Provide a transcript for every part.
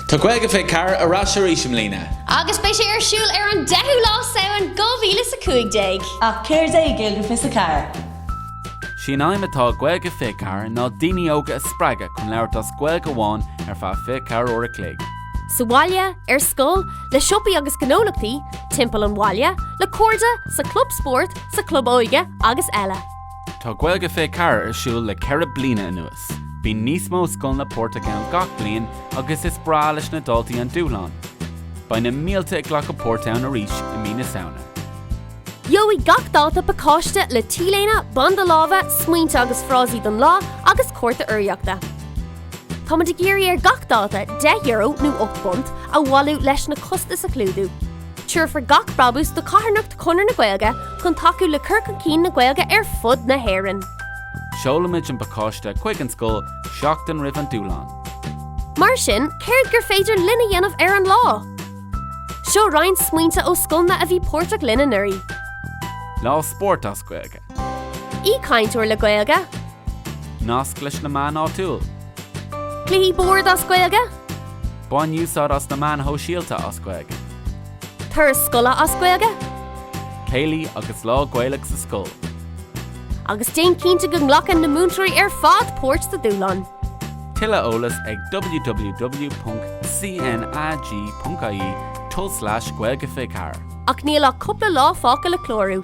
Tá Gaeilge fé car a ráisiúrim lína. Agus bei sé ar siúl ar an 10 lá saoin 2015. Ach céir é Gaeilge car. Sin aimetá Gaeilge fé car ná daoine óga a spreige chun leabhart as Gaeilge amháin ar fá fé car óra cléig. Sa bhaile, ar scoil, le siopaí agus gnólachtaí, timpeall an bhaile, le cuarda, sa club sport, sa club óige agus eile. Tá Gaeilge fé car ar siúl le ceithre bliana anuas. Bhí níos mó scoil na Portagal gach bliain agus is brá leis na dultaí an dúláán. Ba na mílta ag ghlach go Porttown a rís I mí na saona. Joí gach dáta pacáiste le tíléna, banda láva, smuointe agus frásí don lá agus cuarta uirtheachta. Tá de géirí ar gach dáta €10 nó 8 punt a bhhailú leis na costa sa clúdú. Tuair for gach brabús do catharnacht chunar na Gaeilge chun taú le curcan cín na Gaeilge ar fud na héireann. Seolamid an pacáiste chuig an scoil seachtain ribh an dúláán. Mar sin, céir gur féidir linne dhéanamh ar an lá. Seo rainn smuointe ó scoilna a bhí Portach linne nuirí. Lá sport as Gaeilge. Í caintúir le Gaeilge. Nasc leis na man áitiúil. Cluichí bord as Gaeilge. Bain úsáid as na man thó síalta as Gaeilge. Thur scola as Gaeilge. Céilí agus lá Gaeilge sa scoil. Agus déon cínta go nglachan na múntairí ar fád Port sa dúláán. Tuilleadh eolas ag www.cnag.ie/Gaeilge fé car. Ach níl le cúpla lá fáca le clárú.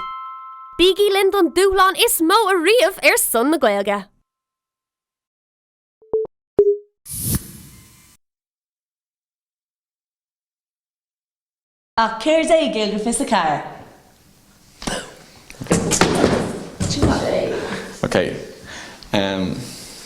Bígí linn don dúláán is mó a riamh ar son na Gaeilge. Ach céir é Gaeilge car. Okay.